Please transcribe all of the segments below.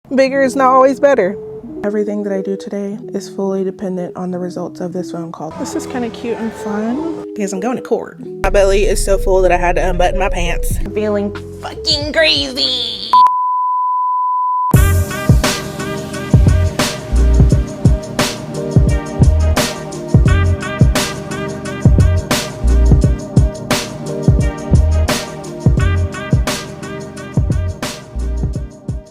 Bigger is not always better. Everything that I do today is fully dependent on the results of this phone call. This is kind of cute and fun because I'm going to court. My belly is so full that I had to unbutton my pants. I'm feeling fucking crazy.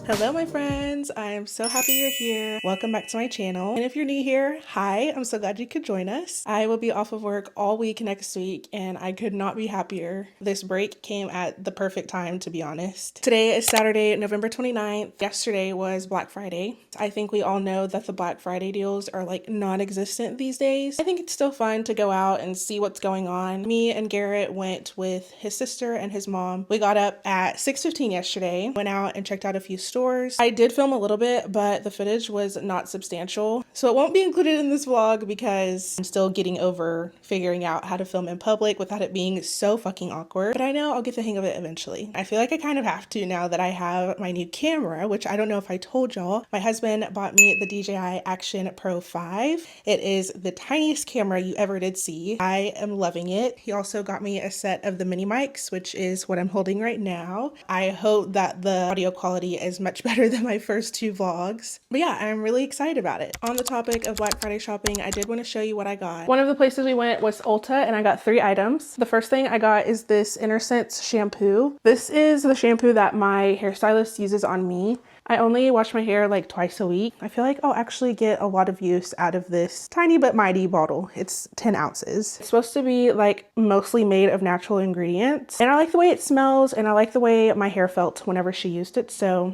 Hello my friends, I am so happy you're here. Welcome back to my channel. And if you're new here, hi, I'm so glad you could join us. I will be off of work all week next week and I could not be happier. This break came at the perfect time, to be honest. Today is Saturday, November 29th. Yesterday was Black Friday. I think we all know that the Black Friday deals are like non-existent these days. I think it's still fun to go out and see what's going on. Me and Garrett went with his sister and his mom. We got up at 6:15 yesterday, went out and checked out a few stores. I did film a little bit, but the footage was not substantial, so it won't be included in this vlog because I'm still getting over figuring out how to film in public without it being so fucking awkward. But I know I'll get the hang of it eventually. I feel like I kind of have to now that I have my new camera, which I don't know if I told y'all. My husband bought me the DJI Action Pro 5. It is the tiniest camera you ever did see. I am loving it. He also got me a set of the mini mics, which is what I'm holding right now. I hope that the audio quality is much better than my first two vlogs. But yeah, I'm really excited about it. On the topic of Black Friday shopping, I did want to show you what I got. One of the places we went was Ulta and I got 3 items. The first thing I got is this InnerSense shampoo. This is the shampoo that my hairstylist uses on me. I only wash my hair like twice a week. I feel like I'll actually get a lot of use out of this tiny but mighty bottle. It's 10 ounces. It's supposed to be like mostly made of natural ingredients. And I like the way it smells and I like the way my hair felt whenever she used it. So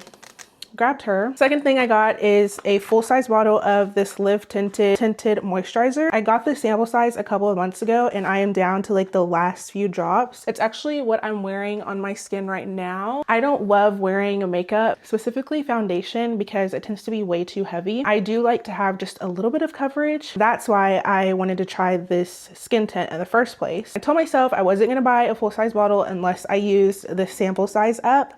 grabbed her. Second thing I got is a full-size bottle of this Live tinted moisturizer. I got this sample size a couple of months ago and I am down to like the last few drops. It's actually what I'm wearing on my skin right now. I don't love wearing makeup, specifically foundation, because it tends to be way too heavy. I do like to have just a little bit of coverage. That's why I wanted to try this skin tint in the first place. I told myself I wasn't gonna buy a full-size bottle unless I used the sample size up.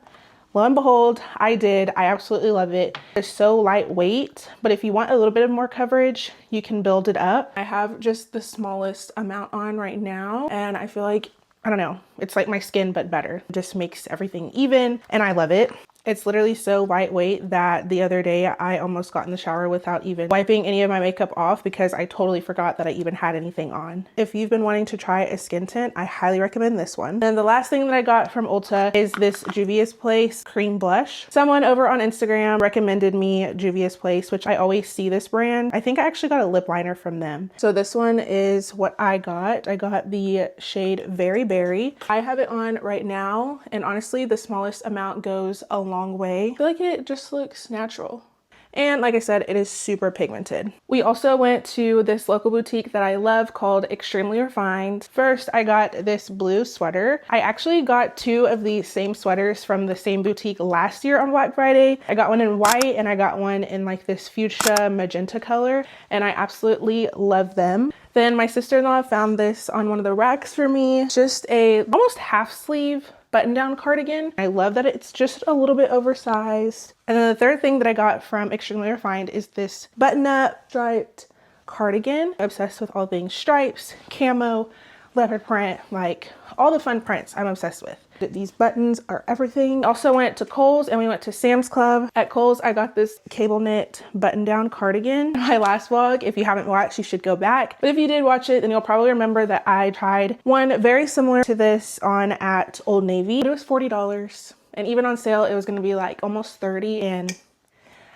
Lo and behold, I did. I absolutely love it. It's so lightweight, but if you want a little bit of more coverage, you can build it up. I have just the smallest amount on right now, and I feel like, I don't know, it's like my skin, but better. It just makes everything even, and I love it. It's literally so lightweight that the other day I almost got in the shower without even wiping any of my makeup off because I totally forgot that I even had anything on. If you've been wanting to try a skin tint, I highly recommend this one. And the last thing that I got from Ulta is this Juvia's Place cream blush. Someone over on Instagram recommended me Juvia's Place, which I always see this brand. I think I actually got a lip liner from them. So this one is what I got. I got the shade Very Berry. I have it on right now, and honestly, the smallest amount goes a long way. I feel like it just looks natural. And like I said, it is super pigmented. We also went to this local boutique that I love called Extremely Refined. First, I got this blue sweater. I actually got 2 of these same sweaters from the same boutique last year on Black Friday. I got one in white and I got one in like this fuchsia magenta color, and I absolutely love them. Then my sister-in-law found this on one of the racks for me. Just a almost half sleeve button-down cardigan. I love that it's just a little bit oversized. And then the third thing that I got from Extremely Refined is this button-up striped cardigan. I'm obsessed with all things stripes, camo, leopard print, like all the fun prints I'm obsessed with. These buttons are everything. Also went to Kohl's and we went to Sam's Club. At Kohl's, I got this cable knit button-down cardigan. My last vlog, if you haven't watched, you should go back. But if you did watch it, then you'll probably remember that I tried one very similar to this on at Old Navy. It was $40. And even on sale, it was gonna be like almost $30, and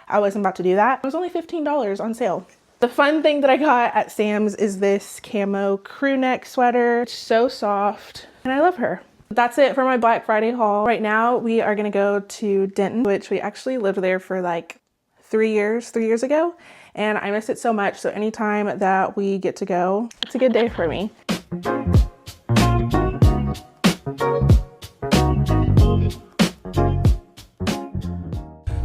I wasn't about to do that. It was only $15 on sale. The fun thing that I got at Sam's is this camo crew neck sweater. It's so soft, and I love her. That's it for my Black Friday haul. Right now, we are gonna go to Denton, which we actually lived there for like 3 years ago, and I miss it so much. So anytime that we get to go, it's a good day for me.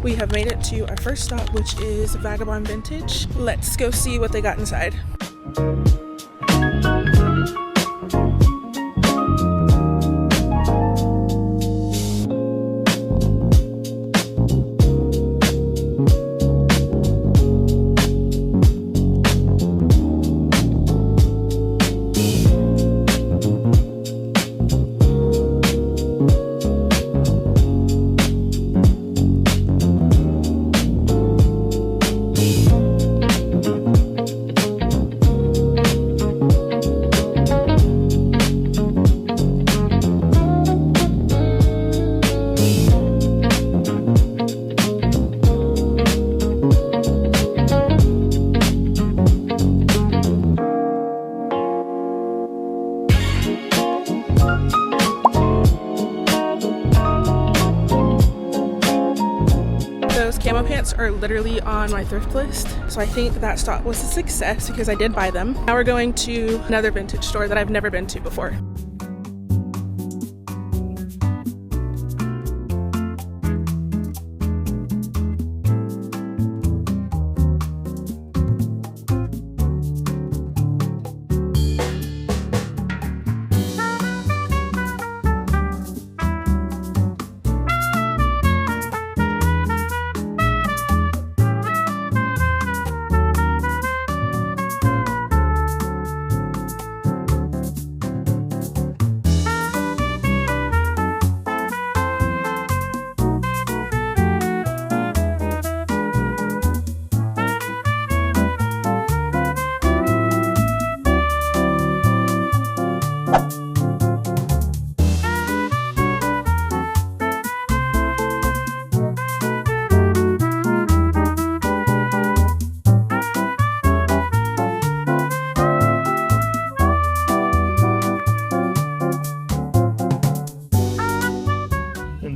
We have made it to our first stop, which is Vagabond Vintage. Let's go see what they got inside. pants are literally on my thrift list, so I think that stop was a success because I did buy them. Now we're going to another vintage store that I've never been to before.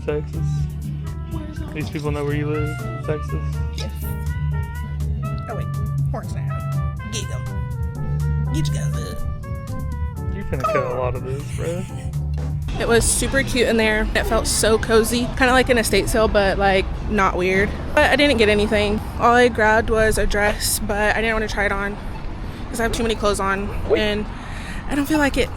Texas. These people know where you live, Texas. Yes. Oh wait, horns now. Get them. Get you guys up. You're gonna cut a lot of this, bro. It was super cute in there. It felt so cozy, kind of like an estate sale, but like not weird. But I didn't get anything. All I grabbed was a dress, but I didn't want to try it on because I have too many clothes on and I don't feel like it.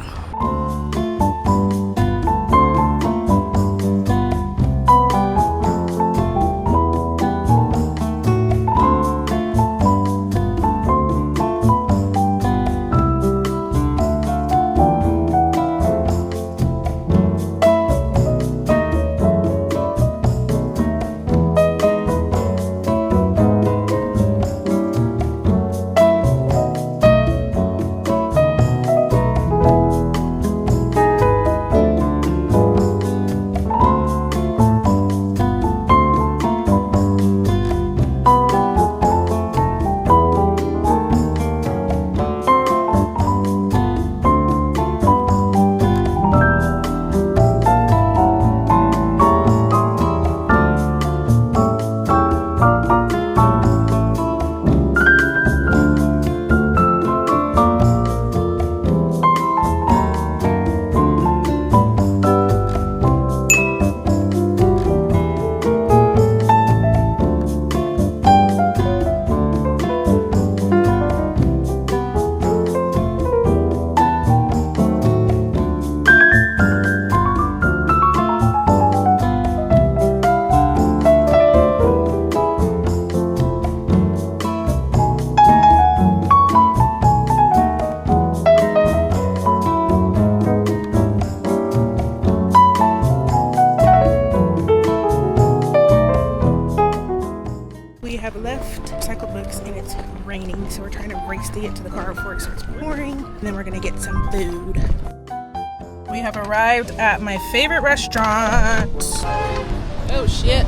Have left Recycled Books and it's raining, so we're trying to race to get to the car before it starts pouring, and then we're gonna get some food. We have arrived at my favorite restaurant. Oh shit.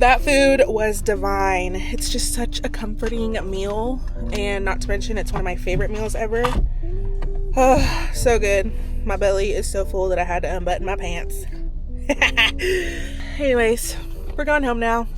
That food was divine. It's just such a comforting meal, and not to mention it's one of my favorite meals ever. Oh, so good. My belly is so full that I had to unbutton my pants. Anyways, we're going home now.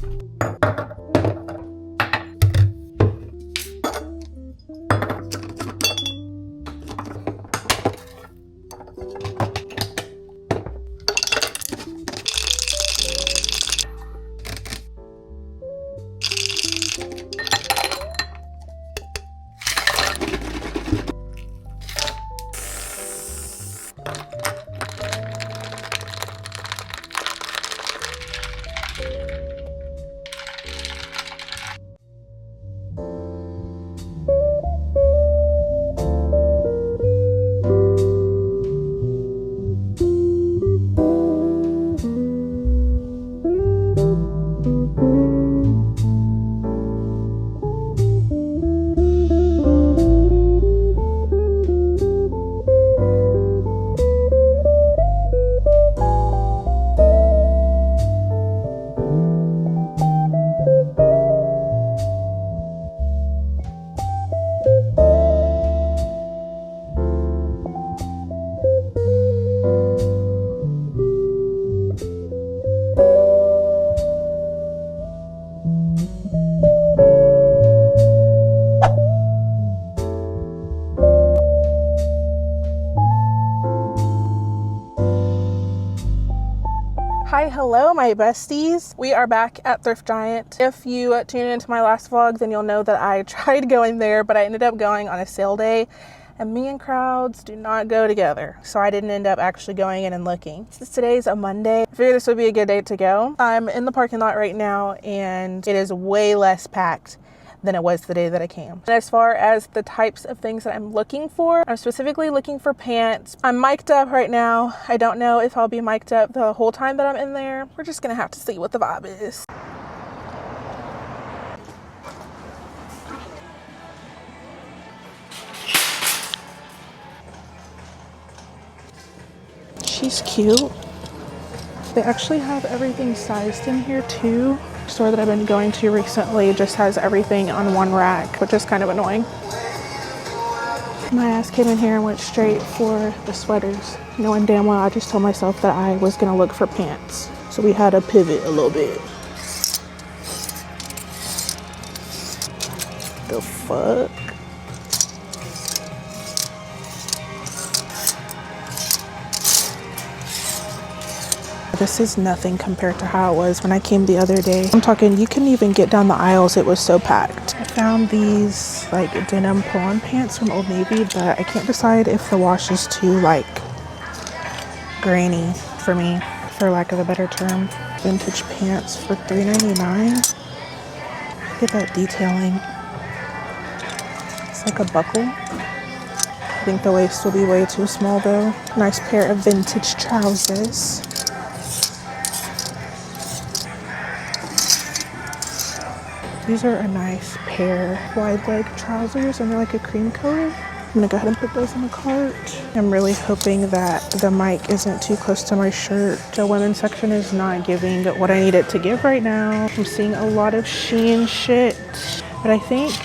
Hi, hello, my besties. We are back at Thrift Giant. If you tuned into my last vlog, then you'll know that I tried going there, but I ended up going on a sale day, and me and crowds do not go together. So I didn't end up actually going in and looking. Since today's a Monday, I figured this would be a good day to go. I'm in the parking lot right now, and it is way less packed than it was the day that I came. And as far as the types of things that I'm looking for, I'm specifically looking for pants. I'm mic'd up right now. I don't know if I'll be mic'd up the whole time that I'm in there. We're just gonna have to see what the vibe is. She's cute. They actually have everything sized in here too. The store that I've been going to recently just has everything on one rack, which is kind of annoying. My ass came in here and went straight for the sweaters, knowing damn well I just told myself that I was gonna look for pants. So we had to pivot a little bit. The fuck? This is nothing compared to how it was when I came the other day. I'm talking, you couldn't even get down the aisles, it was so packed. I found these like denim pull-on pants from Old Navy, but I can't decide if the wash is too like grainy for me, for lack of a better term. Vintage pants for $3.99. Look at that detailing. It's like a buckle. I think the waist will be way too small though. Nice pair of vintage trousers. These are a nice pair of wide leg trousers and they're like a cream color. I'm gonna go ahead and put those in the cart. I'm really hoping that the mic isn't too close to my shirt. The women's section is not giving what I need it to give right now. I'm seeing a lot of Shein shit, but I think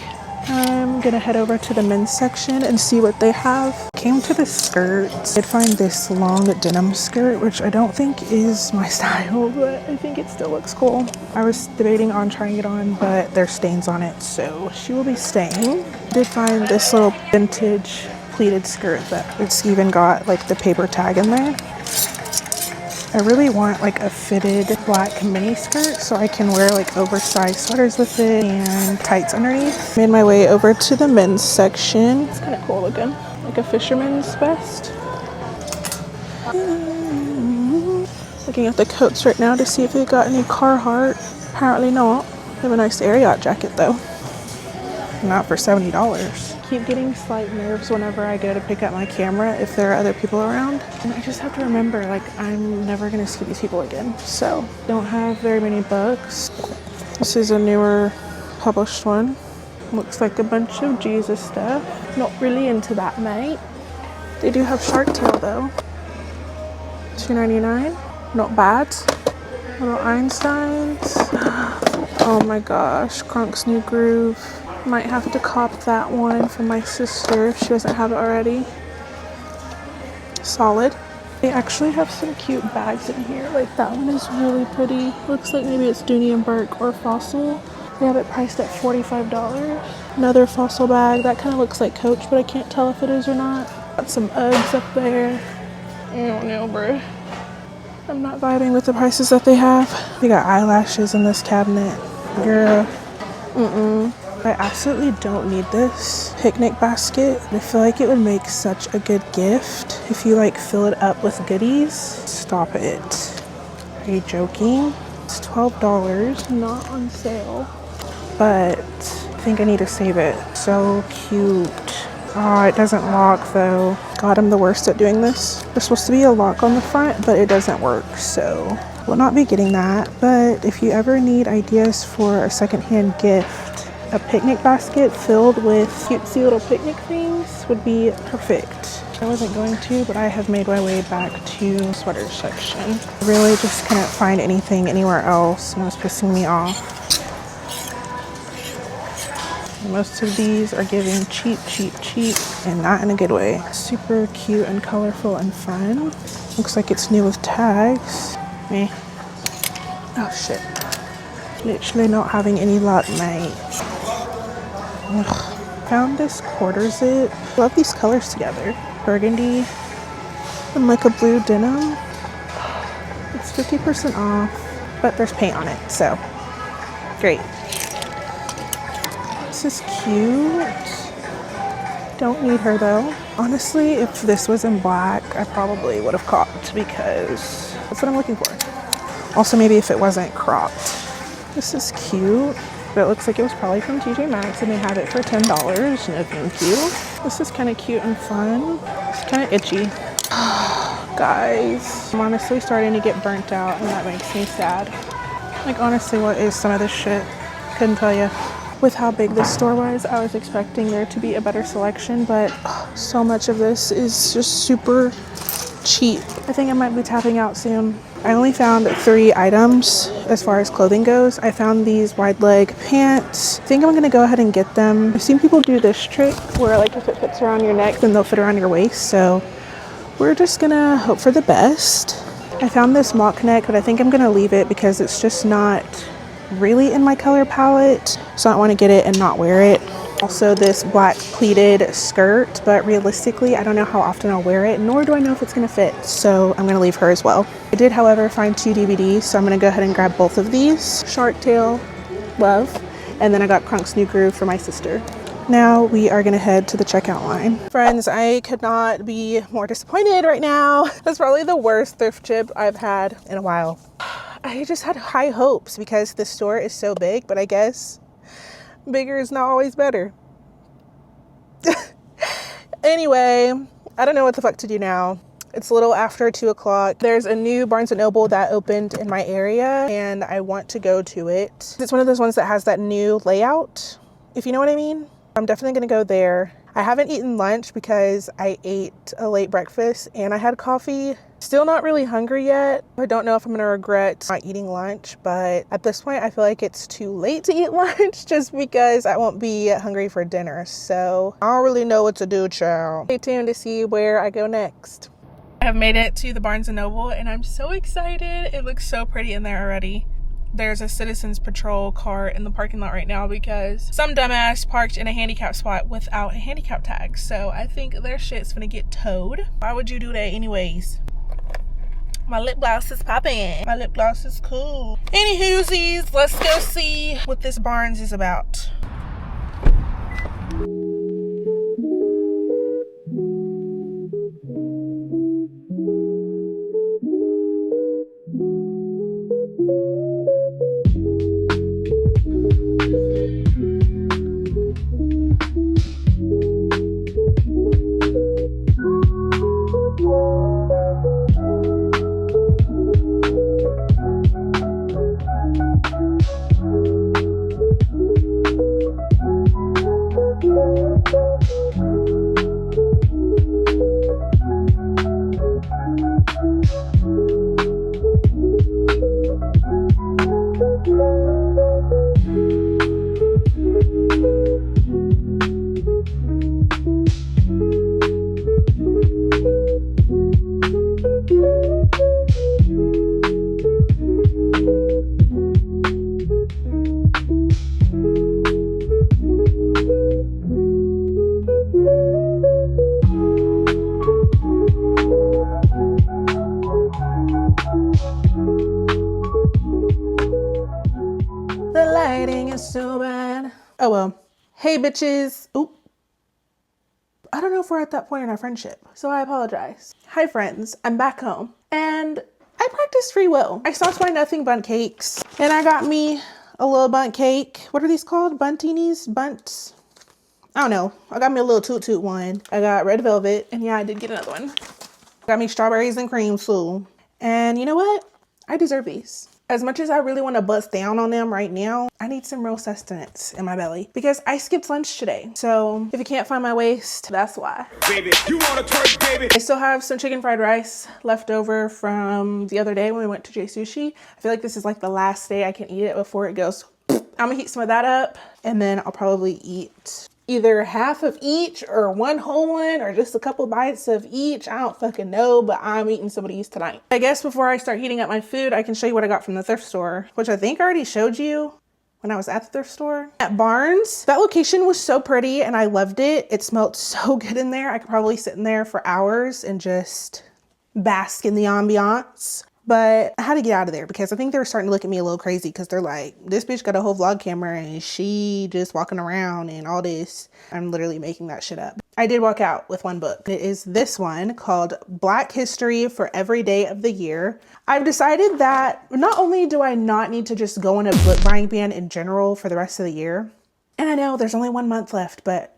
I'm gonna head over to the men's section and see what they have. Came to the skirts. I did find this long denim skirt, which I don't think is my style, but I think it still looks cool. I was debating on trying it on, but there's stains on it, so she will be staying. Did find this little vintage pleated skirt that it's even got like the paper tag in there. I really want like a fitted black mini skirt so I can wear like oversized sweaters with it and tights underneath. Made my way over to the men's section. It's kind of cool looking, like a fisherman's vest. Looking at the coats right now to see if they got any Carhartt. Apparently not. They have a nice Ariat jacket though. Not for $70. Keep getting slight nerves whenever I go to pick up my camera if there are other people around. And I just have to remember, like, I'm never gonna see these people again. So, don't have very many books. This is a newer published one. Looks like a bunch of Jesus stuff. Not really into that, mate. They do have Shark Tale though. $2.99. Not bad. Little Einsteins. Oh my gosh, Kronk's New Groove. Might have to cop that one for my sister if she doesn't have it already. Solid. They actually have some cute bags in here. Like that one is really pretty. Looks like maybe it's Dooney and Burke or Fossil. They have it priced at $45. Another Fossil bag. That kind of looks like Coach, but I can't tell if it is or not. Got some Uggs up there. I don't know, bro. I'm not vibing with the prices that they have. They got eyelashes in this cabinet. Girl. I absolutely don't need this picnic basket. I feel like it would make such a good gift if you like fill it up with goodies. Stop it. Are you joking? It's $12, not on sale. But I think I need to save it. So cute. Oh, it doesn't lock though. God, I'm the worst at doing this. There's supposed to be a lock on the front, but it doesn't work, so will not be getting that. But if you ever need ideas for a secondhand gift, a picnic basket filled with cutesy little picnic things would be perfect. I wasn't going to, but I have made my way back to the sweater section. Really just couldn't find anything anywhere else, and it was pissing me off. Most of these are giving cheap, and not in a good way. Super cute and colorful and fun. Looks like it's new with tags. Meh. Oh shit. Literally not having any luck, mate. Ugh. Found this quarter zip. Love these colors together. Burgundy and like a blue denim. It's It's 50% off, but there's paint on it, so great. This is cute. Don't need her though. Honestly, if this was in black, I probably would have copped because that's what I'm looking for. Also, maybe if it wasn't cropped. This is cute, but it looks like it was probably from TJ Maxx and they had it for $10. No thank you. This is kind of cute and fun. It's kind of itchy. Guys, I'm honestly starting to get burnt out and that makes me sad. Like, honestly, what is some of this shit? Couldn't tell you. With how big this store was, I was expecting there to be a better selection, but so much of this is just super cheap. I think I might be tapping out soon. I only found 3 items as far as clothing goes. I found these wide leg pants. I think I'm gonna go ahead and get them. I've seen people do this trick where like if it fits around your neck, then they'll fit around your waist. So we're just gonna hope for the best. I found this mock neck, but I think I'm gonna leave it because it's just not really in my color palette, so I want to get it and not wear it. Also this black pleated skirt, but realistically I don't know how often I'll wear it, nor do I know if it's going to fit, so I'm going to leave her as well. I did however find 2 DVDs, so I'm going to go ahead and grab both of these. Shark Tale, love, and then I got Krunk's New Groove for my sister. Now we are going to head to the checkout line. Friends, I could not be more disappointed right now. That's probably the worst thrift trip I've had in a while. I just had high hopes because the store is so big, but I guess bigger is not always better. Anyway, I don't know what the fuck to do now. It's a little after 2 o'clock. There's a new Barnes & Noble that opened in my area and I want to go to it. It's one of those ones that has that new layout, if you know what I mean. I'm definitely gonna go there. I haven't eaten lunch because I ate a late breakfast and I had coffee. Still not really hungry yet. I don't know if I'm gonna regret not eating lunch, but at this point I feel like it's too late to eat lunch just because I won't be hungry for dinner. So I don't really know what to do, child. Stay tuned to see where I go next. I have made it to the Barnes & Noble and I'm so excited. It looks so pretty in there already. There's a Citizens Patrol car in the parking lot right now because some dumbass parked in a handicap spot without a handicap tag. So I think their shit's gonna get towed. Why would you do that anyways? My lip gloss is popping. My lip gloss is cool. Anywhoosies, let's go see what this Barnes is about. So bad. Oh well. Hey bitches. Oop. I don't know if we're at that point in our friendship, so I apologize. Hi friends, I'm back home and I practiced free will. I stopped by Nothing Bundt Cakes and I got me a little bundt cake. What are these called? Buntinis? Bunts? I don't know. I got me a little toot toot one. I got red velvet and yeah, I did get another one. Got me strawberries and cream too. And you know what? I deserve these. As much as I really want to bust down on them right now, I need some real sustenance in my belly because I skipped lunch today. So if you can't find my waist, that's why. Baby, you want to twerk, baby? I still have some chicken fried rice left over from the other day when we went to J Sushi. I feel like this is like the last day I can eat it before it goes. I'm gonna heat some of that up and then I'll probably eat either half of each or one whole one or just a couple bites of each. I don't fucking know, but I'm eating some of these tonight. I guess before I start heating up my food, I can show you what I got from the thrift store, which I think I already showed you when I was at the thrift store. At Barnes, that location was so pretty and I loved it. It smelled so good in there. I could probably sit in there for hours and just bask in the ambiance. But I had to get out of there because I think they were starting to look at me a little crazy because they're like, this bitch got a whole vlog camera and she just walking around and all this. I'm literally making that shit up. I did walk out with one book. It is this one called Black History for Every Day of the Year. I've decided that not only do I not need to just go on a book buying ban in general for the rest of the year, and I know there's only 1 month left, but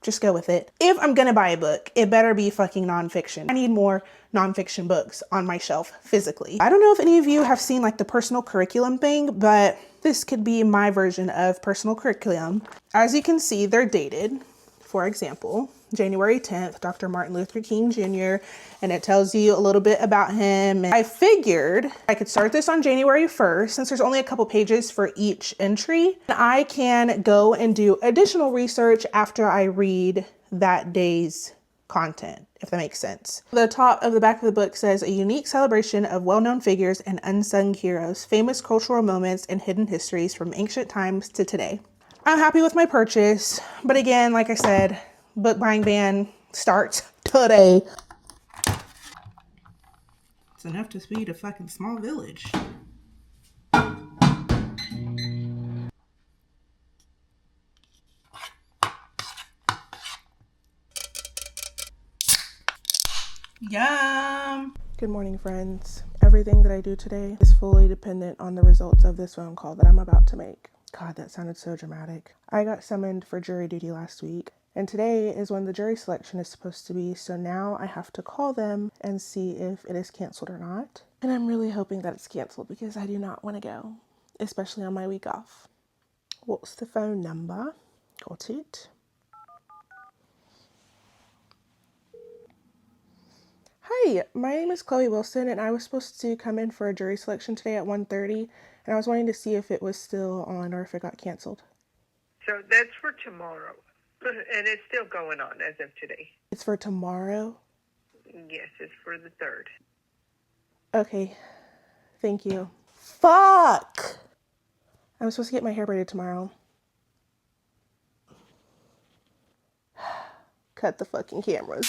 just go with it. If I'm gonna buy a book, it better be fucking nonfiction. I need more nonfiction books on my shelf physically. I don't know if any of you have seen like the personal curriculum thing, but this could be my version of personal curriculum. As you can see, they're dated. For example, January 10th, Dr. Martin Luther King Jr., and it tells you a little bit about him. And I figured I could start this on January 1st, since there's only a couple pages for each entry. I can go and do additional research after I read that day's content, if that makes sense. The top of the back of the book says, a unique celebration of well-known figures and unsung heroes, famous cultural moments and hidden histories from ancient times to today. I'm happy with my purchase, but again, like I said, book buying ban starts today. It's enough to feed a fucking small village. Yum! Good morning, friends. Everything that I do today is fully dependent on the results of this phone call that I'm about to make. God, that sounded so dramatic. I got summoned for jury duty last week, and today is when the jury selection is supposed to be, so now I have to call them and see if it is canceled or not. And I'm really hoping that it's canceled because I do not want to go, especially on my week off. What's the phone number? Got it. Hi, my name is Chloe Wilson, and I was supposed to come in for a jury selection today at 1:30, and I was wanting to see if it was still on or if it got canceled. So that's for tomorrow, and it's still going on as of today. It's for tomorrow? Yes, it's for the 3rd. Okay, thank you. Fuck! I'm supposed to get my hair braided tomorrow. Cut the fucking cameras.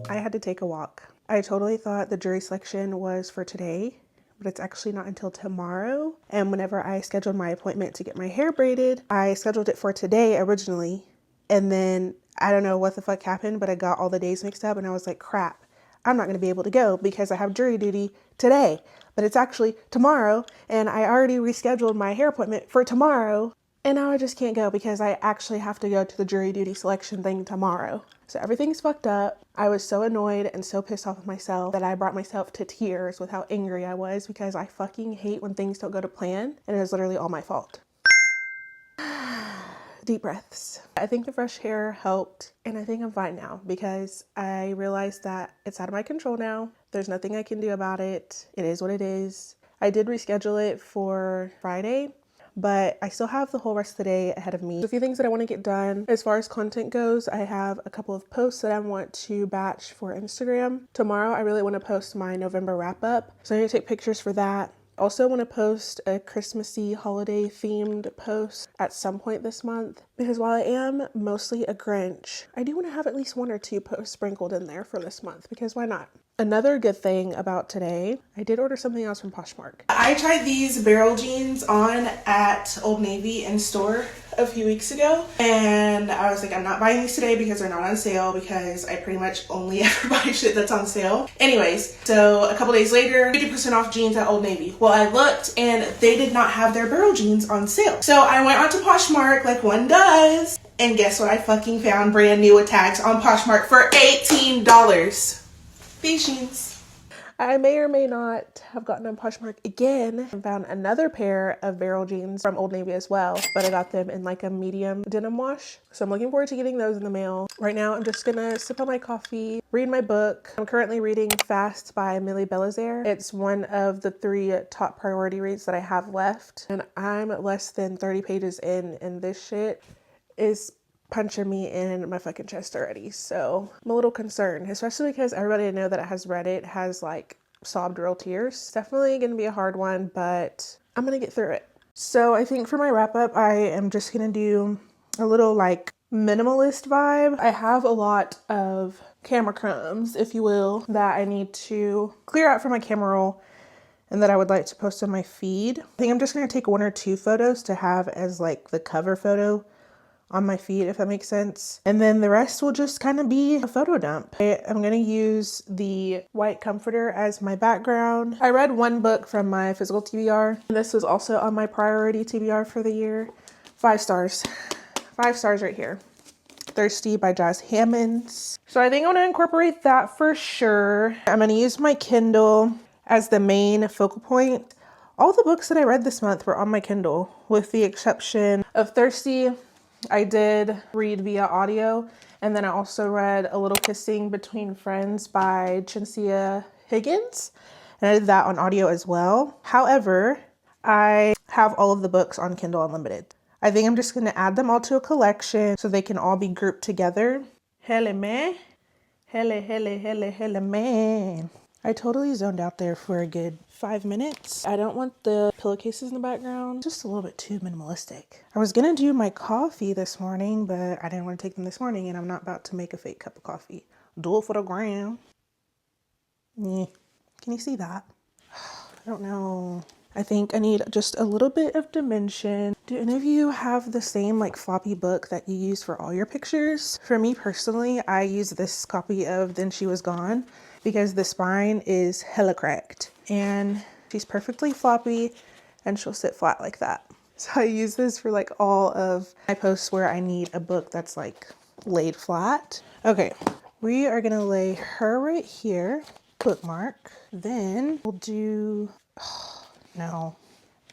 I had to take a walk. I totally thought the jury selection was for today, but it's actually not until tomorrow. And whenever I scheduled my appointment to get my hair braided, I scheduled it for today originally. And then I don't know what the fuck happened, but I got all the days mixed up and I was like, crap, I'm not going to be able to go because I have jury duty today, but it's actually tomorrow. And I already rescheduled my hair appointment for tomorrow. And now I just can't go because I actually have to go to the jury duty selection thing tomorrow. So everything's fucked up. I was so annoyed and so pissed off with myself that I brought myself to tears with how angry I was because I fucking hate when things don't go to plan, and it is literally all my fault. Deep breaths. I think the fresh hair helped, and I think I'm fine now because I realized that it's out of my control now. There's nothing I can do about it. It is what it is. I did reschedule it for Friday, but I still have the whole rest of the day ahead of me. A few things that I want to get done. As far as content goes, I have a couple of posts that I want to batch for Instagram. Tomorrow, I really want to post my November wrap up, so I'm going to take pictures for that. Also want to post a Christmassy holiday themed post at some point this month because while I am mostly a Grinch, I do want to have at least 1 or 2 posts sprinkled in there for this month because why not? Another good thing about today, I did order something else from Poshmark. I tried these barrel jeans on at Old Navy in store a few weeks ago, and I was like, I'm not buying these today because they're not on sale because I pretty much only ever buy shit that's on sale. Anyways, so a couple days later, 50% off jeans at Old Navy. Well, I looked and they did not have their barrel jeans on sale. So I went onto Poshmark like one does, and guess what I fucking found brand new with tags on Poshmark for $18. These jeans. I may or may not have gotten on Poshmark again and found another pair of barrel jeans from Old Navy as well, but I got them in like a medium denim wash. So I'm looking forward to getting those in the mail. Right now, I'm just gonna sip on my coffee, read my book. I'm currently reading Fast by Millie Belizaire. It's one of the 3 top priority reads that I have left, and I'm less than 30 pages in, and this shit is punching me in my fucking chest already. So I'm a little concerned, especially because everybody I know that has read it has like sobbed real tears. It's definitely gonna be a hard one, but I'm gonna get through it. So I think for my wrap up, I am just gonna do a little like minimalist vibe. I have a lot of camera crumbs, if you will, that I need to clear out from my camera roll and that I would like to post on my feed. I think I'm just gonna take 1 or 2 photos to have as like the cover photo on my feed, if that makes sense. And then the rest will just kind of be a photo dump. I'm gonna use the white comforter as my background. I read 1 book from my physical TBR. This was also on my priority TBR for the year. 5 stars. 5 stars right here. Thirsty by Jas Hammonds. So I think I'm gonna incorporate that for sure. I'm gonna use my Kindle as the main focal point. All the books that I read this month were on my Kindle, with the exception of Thirsty. I did read via audio, and then I also read A Little Kissing Between Friends by Chencia Higgins, and I did that on audio as well. However, I have all of the books on Kindle Unlimited. I think I'm just going to add them all to a collection so they can all be grouped together. Hele man. Hele man. I totally zoned out there for a good 5 minutes. I don't want the pillowcases in the background. Just a little bit too minimalistic. I was gonna do my coffee this morning, but I didn't want to take them this morning, and I'm not about to make a fake cup of coffee. Do it for the gram. Yeah. Can you see that? I don't know. I think I need just a little bit of dimension. Do any of you have the same like floppy book that you use for all your pictures? For me personally, I use this copy of Then She Was Gone because the spine is hella cracked and she's perfectly floppy and she'll sit flat like that. So I use this for like all of my posts where I need a book that's like laid flat. Okay, we are gonna lay her right here, bookmark. Then we'll do, oh, no,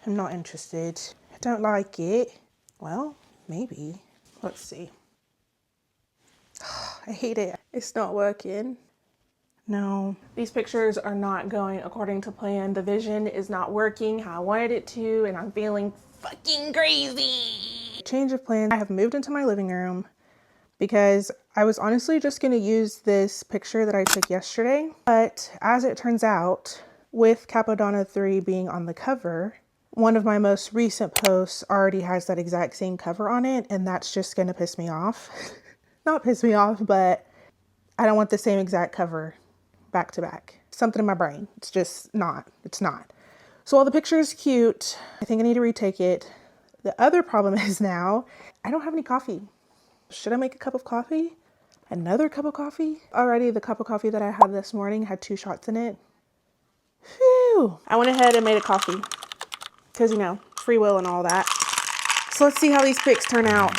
I'm not interested. I don't like it. Well, maybe. Let's see. I hate it. It's not working. No, these pictures are not going according to plan. The vision is not working how I wanted it to, and I'm feeling fucking crazy. Change of plan. I have moved into my living room because I was honestly just going to use this picture that I took yesterday. But as it turns out, with Cappadonna 3 being on the cover, one of my most recent posts already has that exact same cover on it, and that's just going to piss me off. Not piss me off, but I don't want the same exact cover back to back. Something in my brain. It's just not. It's not. So while the picture is cute, I think I need to retake it. The other problem is now I don't have any coffee. Should I make a cup of coffee? Another cup of coffee? Already the cup of coffee that I had this morning had 2 shots in it. Phew. I went ahead and made a coffee because, you know, free will and all that. So let's see how these pics turn out.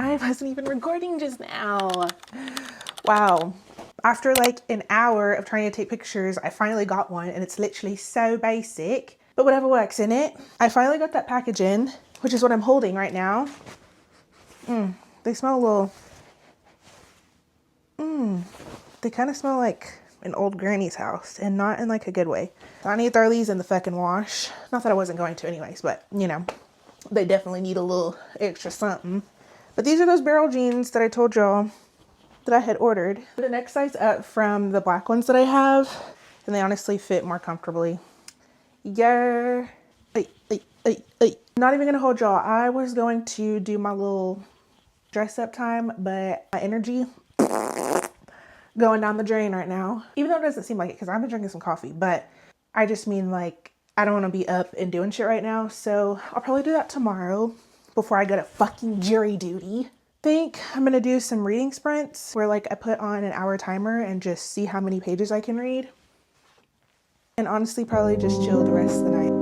I wasn't even recording just now. Wow. After like an hour of trying to take pictures, I finally got one, and it's literally so basic, but whatever works in it. I finally got that package in, which is what I'm holding right now. They smell a little, they kind of smell like an old granny's house, and not in like a good way. I need to throw these in the fucking wash. Not that I wasn't going to anyways, but you know, they definitely need a little extra something. But these are those barrel jeans that I told y'all that I had ordered. The next size up from the black ones that I have, and they honestly fit more comfortably. Yeah. Not even gonna hold y'all. I was going to do my little dress up time, but my energy going down the drain right now. Even though it doesn't seem like it because I've been drinking some coffee, but I just mean like I don't want to be up and doing shit right now. So I'll probably do that tomorrow before I go to fucking jury duty. Think I'm gonna do some reading sprints where like I put on an hour timer and just see how many pages I can read. And honestly, probably just chill the rest of the night.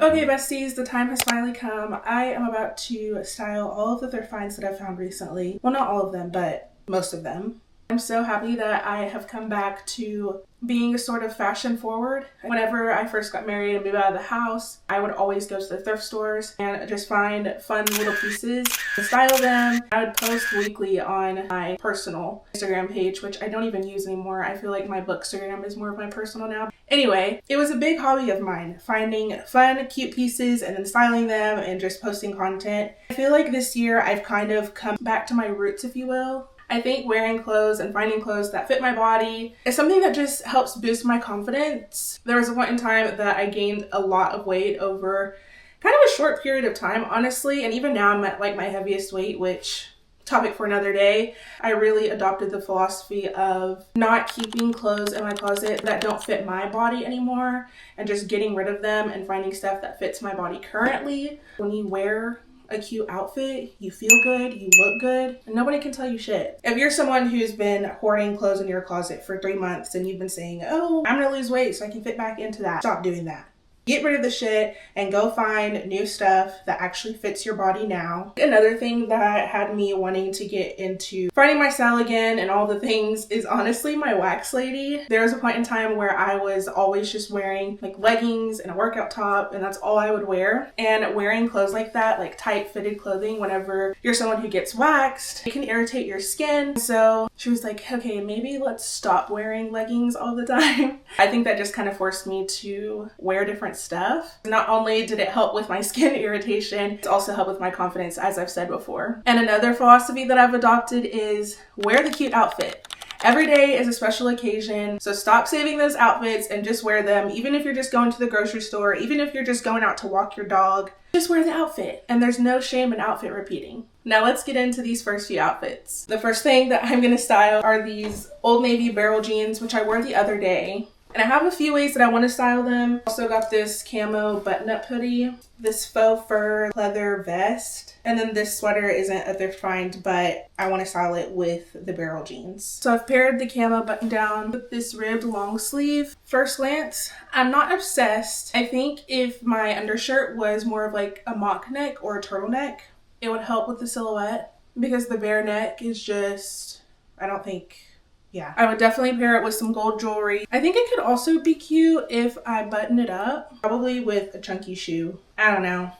Okay, besties, the time has finally come. I am about to style all of the thrift finds that I've found recently. Well, not all of them, but most of them. I'm so happy that I have come back to being sort of fashion forward. Whenever I first got married and moved out of the house, I would always go to the thrift stores and just find fun little pieces and style them. I would post weekly on my personal Instagram page, which I don't even use anymore. I feel like my bookstagram is more of my personal now. Anyway, it was a big hobby of mine, finding fun, cute pieces and then styling them and just posting content. I feel like this year I've kind of come back to my roots, if you will. I think wearing clothes and finding clothes that fit my body is something that just helps boost my confidence. There was a point in time that I gained a lot of weight over kind of a short period of time, honestly, and even now I'm at like my heaviest weight, which topic for another day. I really adopted the philosophy of not keeping clothes in my closet that don't fit my body anymore and just getting rid of them and finding stuff that fits my body currently. When you wear a cute outfit, you feel good, you look good, and nobody can tell you shit. If you're someone who's been hoarding clothes in your closet for 3 months and you've been saying, oh, I'm gonna lose weight so I can fit back into that, stop doing that. Get rid of the shit and go find new stuff that actually fits your body now. Another thing that had me wanting to get into finding my style again and all the things is honestly my wax lady. There was a point in time where I was always just wearing like leggings and a workout top, and that's all I would wear. And wearing clothes like that, like tight fitted clothing, whenever you're someone who gets waxed, it can irritate your skin. So she was like, okay, maybe let's stop wearing leggings all the time. I think that just kind of forced me to wear different stuff. Not only did it help with my skin irritation, it's also helped with my confidence, as I've said before. And another philosophy that I've adopted is wear the cute outfit. Every day is a special occasion, so stop saving those outfits and just wear them. Even if you're just going to the grocery store, even if you're just going out to walk your dog, just wear the outfit. And there's no shame in outfit repeating. Now let's get into these first few outfits. The first thing that I'm gonna style are these Old Navy barrel jeans, which I wore the other day. And I have a few ways that I want to style them. Also got this camo button-up hoodie, this faux fur leather vest, and then this sweater isn't a thrift find, but I want to style it with the barrel jeans. So I've paired the camo button down with this ribbed long sleeve. First glance, I'm not obsessed. I think if my undershirt was more of like a mock neck or a turtleneck, it would help with the silhouette, because the bare neck is just, I don't think... Yeah, I would definitely pair it with some gold jewelry. I think it could also be cute if I button it up, probably with a chunky shoe. I don't know.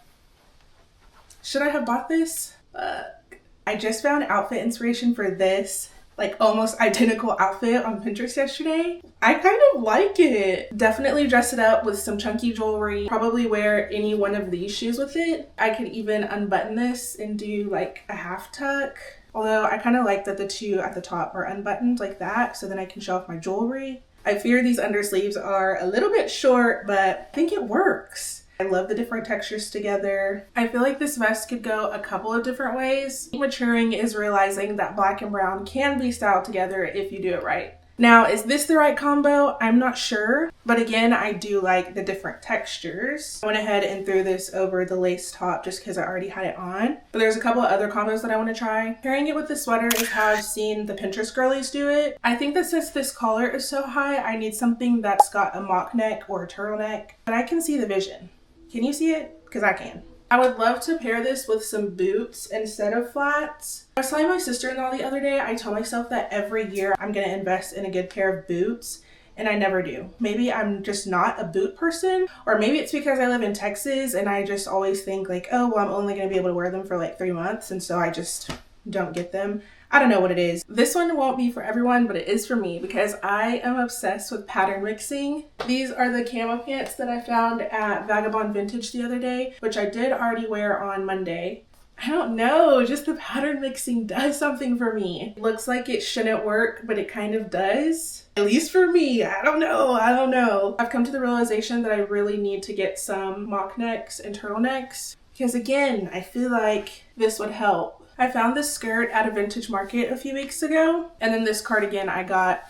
Should I have bought this? I just found outfit inspiration for this, like almost identical outfit on Pinterest yesterday. I kind of like it. Definitely dress it up with some chunky jewelry. Probably wear any one of these shoes with it. I could even unbutton this and do like a half tuck. Although I kind of like that the two at the top are unbuttoned like that, so then I can show off my jewelry. I fear these undersleeves are a little bit short, but I think it works. I love the different textures together. I feel like this vest could go a couple of different ways. Maturing is realizing that black and brown can be styled together if you do it right. Now, is this the right combo? I'm not sure, but again, I do like the different textures. I went ahead and threw this over the lace top just because I already had it on, but there's a couple of other combos that I want to try. Pairing it with the sweater is how I've seen the Pinterest girlies do it. I think that since this collar is so high, I need something that's got a mock neck or a turtleneck, but I can see the vision. Can you see it? Because I can. I would love to pair this with some boots instead of flats. I was telling my sister-in-law the other day, I tell myself that every year I'm going to invest in a good pair of boots, and I never do. Maybe I'm just not a boot person, or maybe it's because I live in Texas and I just always think like, oh, well, I'm only going to be able to wear them for like 3 months, and so I just don't get them. I don't know what it is. This one won't be for everyone, but it is for me because I am obsessed with pattern mixing. These are the camo pants that I found at Vagabond Vintage the other day, which I did already wear on Monday. I don't know, just the pattern mixing does something for me. It looks like it shouldn't work, but it kind of does. At least for me, I don't know. I've come to the realization that I really need to get some mock necks and turtlenecks because again, I feel like this would help. I found this skirt at a vintage market a few weeks ago, and then this cardigan I got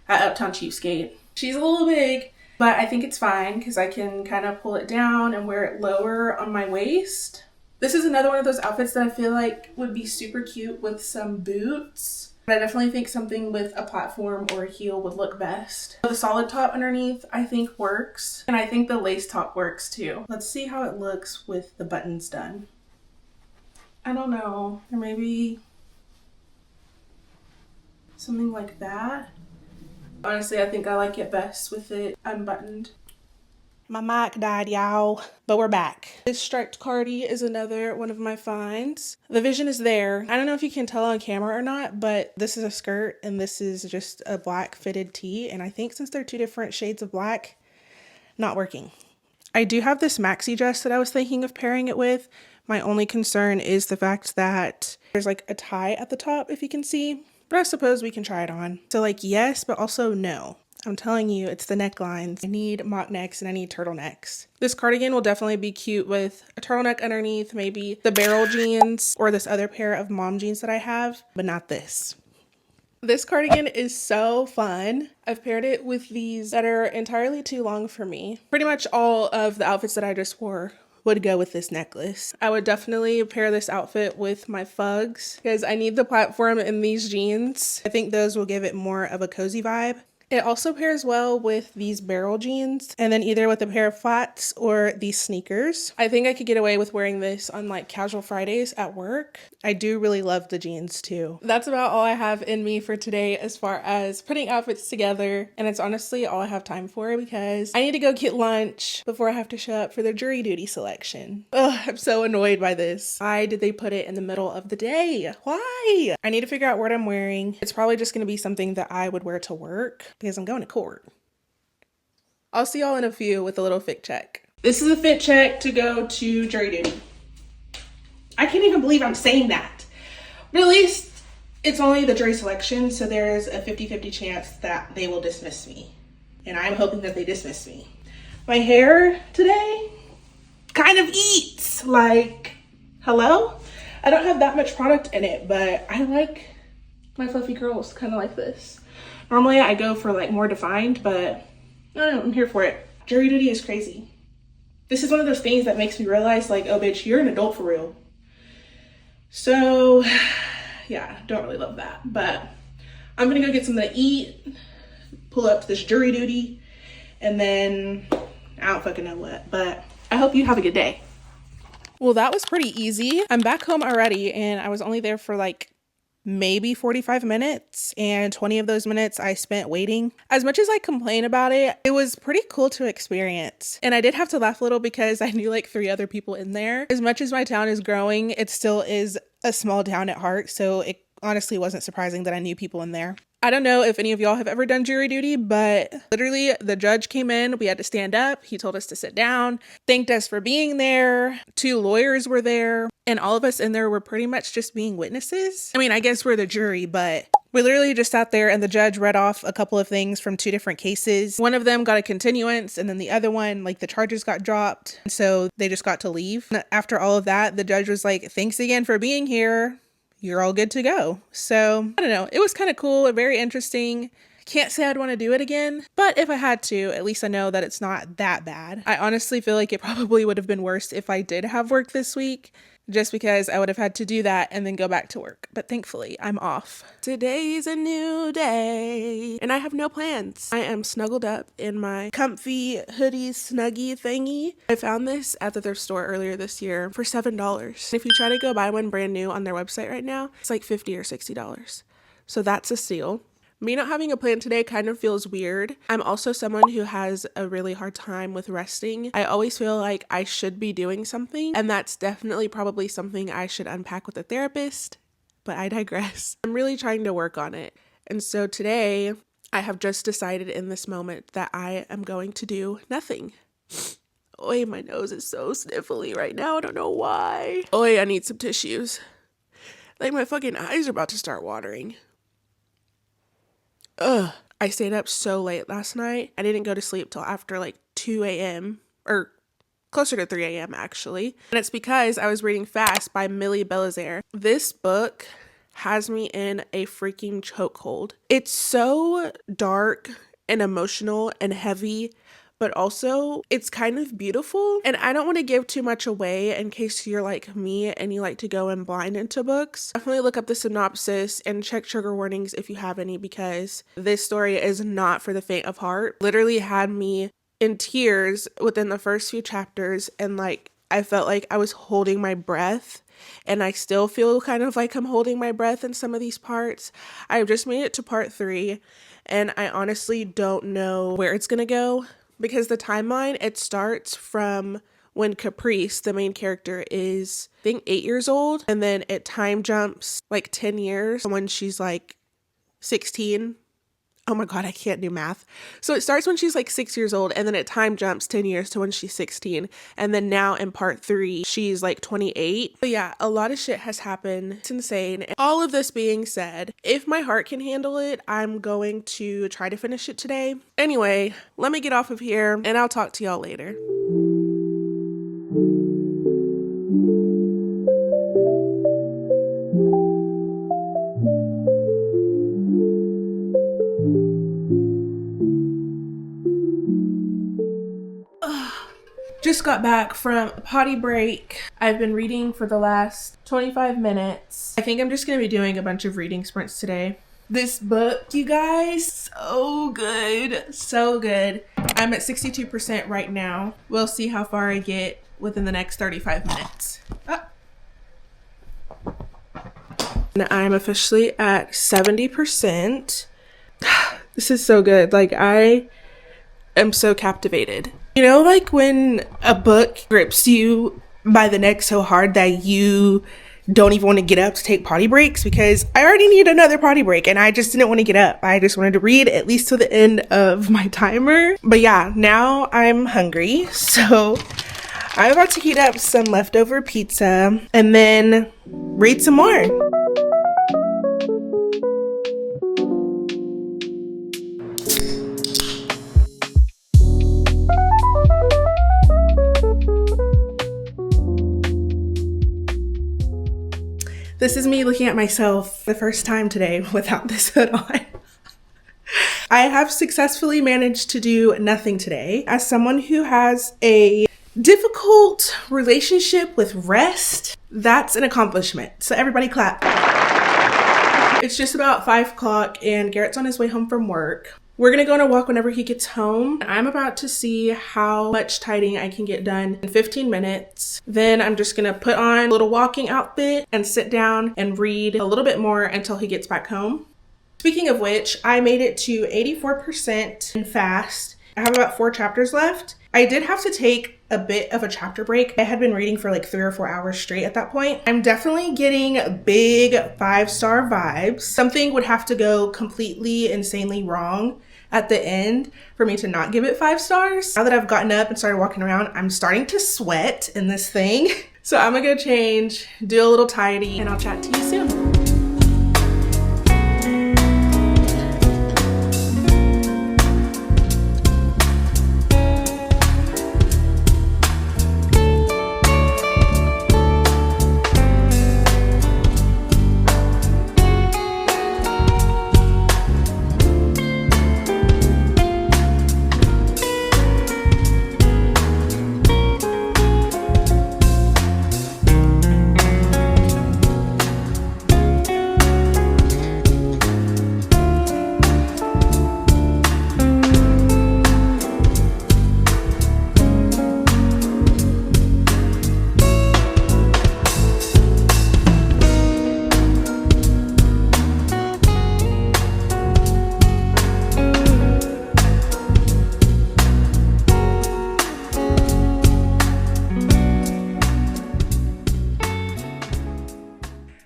at Uptown Cheapskate. She's a little big, but I think it's fine because I can kind of pull it down and wear it lower on my waist. This is another one of those outfits that I feel like would be super cute with some boots. But I definitely think something with a platform or a heel would look best. The solid top underneath I think works, and I think the lace top works too. Let's see how it looks with the buttons done. I don't know, or maybe something like that. Honestly, I think I like it best with it unbuttoned. My mic died, y'all, but we're back. This striped cardi is another one of my finds. The vision is there. I don't know if you can tell on camera or not, but this is a skirt and this is just a black fitted tee. And I think since they're two different shades of black, not working. I do have this maxi dress that I was thinking of pairing it with. My only concern is the fact that there's like a tie at the top, if you can see, but I suppose we can try it on. So like yes, but also no. I'm telling you, it's the necklines. I need mock necks and I need turtlenecks. This cardigan will definitely be cute with a turtleneck underneath, maybe the barrel jeans or this other pair of mom jeans that I have, but not this. This cardigan is so fun. I've paired it with these that are entirely too long for me. Pretty much all of the outfits that I just wore would go with this necklace. I would definitely pair this outfit with my Fugs because I need the platform in these jeans. I think those will give it more of a cozy vibe. It also pairs well with these barrel jeans and then either with a pair of flats or these sneakers. I think I could get away with wearing this on like casual Fridays at work. I do really love the jeans too. That's about all I have in me for today as far as putting outfits together. And it's honestly all I have time for because I need to go get lunch before I have to show up for the jury duty selection. Ugh, I'm so annoyed by this. Why did they put it in the middle of the day? Why? I need to figure out what I'm wearing. It's probably just going to be something that I would wear to work because I'm going to court. I'll see y'all in a few with a little fit check. This is a fit check to go to jury duty. I can't even believe I'm saying that. But at least it's only the jury selection, so there's a 50-50 chance that they will dismiss me. And I'm hoping that they dismiss me. My hair today kind of eats. Like, hello? I don't have that much product in it, but I like my fluffy curls kind of like this. Normally I go for like more defined, but I don't know, I'm here for it. Jury duty is crazy. This is one of those things that makes me realize like, oh bitch, you're an adult for real. So yeah, don't really love that, but I'm gonna go get something to eat, pull up to this jury duty, and then I don't fucking know what, but I hope you have a good day. Well, that was pretty easy. I'm back home already and I was only there for like maybe 45 minutes and 20 of those minutes I spent waiting. As much as I complain about it, it was pretty cool to experience. And I did have to laugh a little because I knew like 3 other people in there. As much as my town is growing, it still is a small town at heart. So it honestly wasn't surprising that I knew people in there. I don't know if any of y'all have ever done jury duty, but literally the judge came in, we had to stand up, he told us to sit down, thanked us for being there, 2 lawyers were there, and all of us in there were pretty much just being witnesses. I mean, I guess we're the jury, but we literally just sat there and the judge read off a couple of things from 2 different cases. One of them got a continuance and then the other one, like the charges got dropped, so they just got to leave. After all of that, the judge was like, thanks again for being here. You're all good to go. So I don't know. It was kind of cool and very interesting. Can't say I'd want to do it again, but if I had to, at least I know that it's not that bad. I honestly feel like it probably would have been worse if I did have work this week, just because I would have had to do that and then go back to work. But thankfully, I'm off. Today's a new day, and I have no plans. I am snuggled up in my comfy hoodie snuggie thingy. I found this at the thrift store earlier this year for $7. If you try to go buy one brand new on their website right now, it's like $50 or $60. So that's a steal. Me not having a plan today kind of feels weird. I'm also someone who has a really hard time with resting. I always feel like I should be doing something, and that's definitely probably something I should unpack with a therapist, but I digress. I'm really trying to work on it. And so today, I have just decided in this moment that I am going to do nothing. Oi, my nose is so sniffly right now. I don't know why. Oi, I need some tissues. Like my fucking eyes are about to start watering. Ugh. I stayed up so late last night. I didn't go to sleep till after like 2 a.m. or closer to 3 a.m. actually. And it's because I was reading Fast by Millie Belizaire. This book has me in a freaking chokehold. It's so dark and emotional and heavy, but also it's kind of beautiful. And I don't want to give too much away in case you're like me and you like to go in blind into books. Definitely look up the synopsis and check trigger warnings if you have any, because this story is not for the faint of heart. Literally had me in tears within the first few chapters, and like I felt like I was holding my breath, and I still feel kind of like I'm holding my breath in some of these parts. I've just made it to part 3, and I honestly don't know where it's gonna go, because the timeline, it starts from when Caprice, the main character, is I think 8 years old, and then it time jumps like 10 years when she's like 16. Oh my God, I can't do math. So it starts when she's like 6 years old, and then it time jumps 10 years to when she's 16. And then now in part 3, she's like 28. But yeah, a lot of shit has happened. It's insane. All of this being said, if my heart can handle it, I'm going to try to finish it today. Anyway, let me get off of here, and I'll talk to y'all later. Just got back from a potty break. I've been reading for the last 25 minutes. I think I'm just going to be doing a bunch of reading sprints today. This book, you guys, so good. So good. I'm at 62% right now. We'll see how far I get within the next 35 minutes. And I'm officially at 70%. This is so good. Like, I am so captivated. You know, like when a book grips you by the neck so hard that you don't even want to get up to take potty breaks, because I already need another potty break and I just didn't want to get up. I just wanted to read at least to the end of my timer. But yeah, now I'm hungry. So I'm about to heat up some leftover pizza and then read some more. This is me looking at myself the first time today without this hood on. I have successfully managed to do nothing today. As someone who has a difficult relationship with rest, that's an accomplishment. So everybody clap. It's just about 5 o'clock and Garrett's on his way home from work. We're gonna go on a walk whenever he gets home. I'm about to see how much tidying I can get done in 15 minutes. Then I'm just gonna put on a little walking outfit and sit down and read a little bit more until he gets back home. Speaking of which, I made it to 84% in fast. I have about 4 chapters left. I did have to take a bit of a chapter break. I had been reading for like 3 or 4 hours straight at that point. I'm definitely getting big 5-star vibes. Something would have to go completely insanely wrong at the end for me to not give it 5 stars. Now that I've gotten up and started walking around, I'm starting to sweat in this thing. So I'm gonna go change, do a little tidy, and I'll chat to you soon.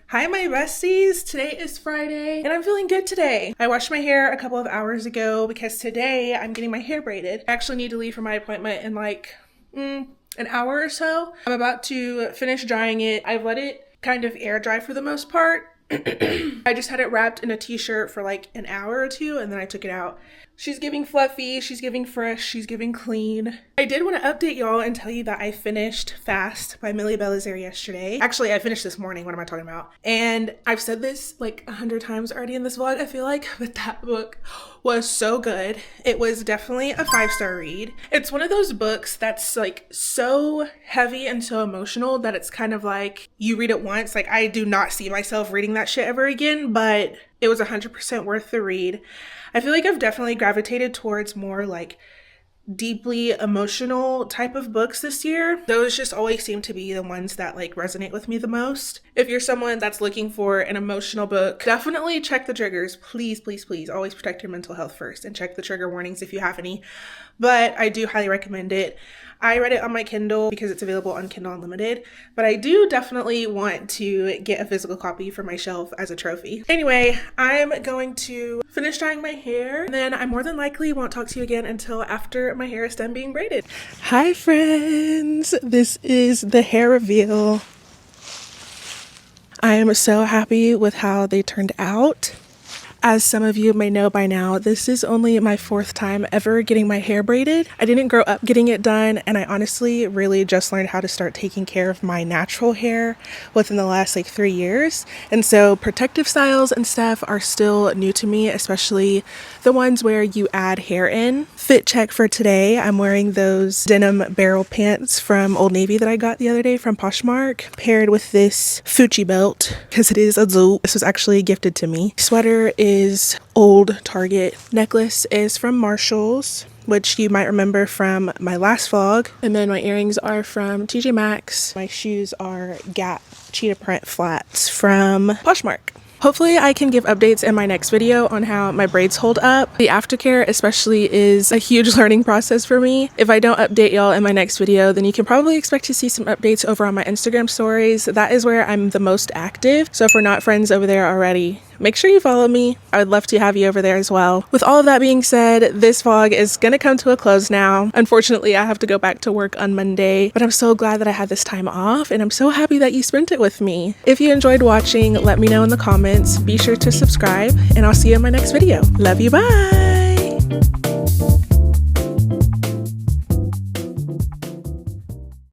Hi my besties, today is Friday and I'm feeling good today. I washed my hair a couple of hours ago because today I'm getting my hair braided. I actually need to leave for my appointment in like an hour or so. I'm about to finish drying it. I've let it kind of air dry for the most part. I just had it wrapped in a t-shirt for like an hour or two and then I took it out. She's giving fluffy, she's giving fresh, she's giving clean. I did want to update y'all and tell you that I finished Fast by Millie Belizaire yesterday. Actually, I finished this morning. What am I talking about? And I've said this like 100 times already in this vlog, I feel like, but that book was so good. It was definitely a 5-star read. It's one of those books that's like so heavy and so emotional that it's kind of like you read it once. Like, I do not see myself reading that shit ever again, but it was 100% worth the read. I feel like I've definitely gravitated towards more like deeply emotional type of books this year. Those just always seem to be the ones that like resonate with me the most. If you're someone that's looking for an emotional book, definitely check the triggers. Please, please, please always protect your mental health first and check the trigger warnings if you have any. But I do highly recommend it. I read it on my Kindle because it's available on Kindle Unlimited, but I do definitely want to get a physical copy for my shelf as a trophy. Anyway, I'm going to finish dyeing my hair, and then I more than likely won't talk to you again until after my hair is done being braided. Hi friends, this is the hair reveal. I am so happy with how they turned out. As some of you may know by now, this is only my 4th time ever getting my hair braided. I didn't grow up getting it done, and I honestly really just learned how to start taking care of my natural hair within the last like 3 years. And so protective styles and stuff are still new to me, especially the ones where you add hair in. Fit check for today, I'm wearing those denim barrel pants from Old Navy that I got the other day from Poshmark, paired with this Fucci belt because it is a zoo. This was actually gifted to me. Sweater is old Target. Necklace is from Marshall's, which you might remember from my last vlog. And then my earrings are from TJ Maxx. My shoes are Gap cheetah print flats from Poshmark. Hopefully I can give updates in my next video on how my braids hold up. The aftercare especially is a huge learning process for me. If I don't update y'all in my next video, then you can probably expect to see some updates over on my Instagram stories. That is where I'm the most active. So if we're not friends over there already, make sure you follow me. I would love to have you over there as well. With all of that being said, this vlog is gonna come to a close now. Unfortunately, I have to go back to work on Monday, but I'm so glad that I had this time off, and I'm so happy that you spent it with me. If you enjoyed watching, let me know in the comments. Be sure to subscribe, and I'll see you in my next video. Love you, bye!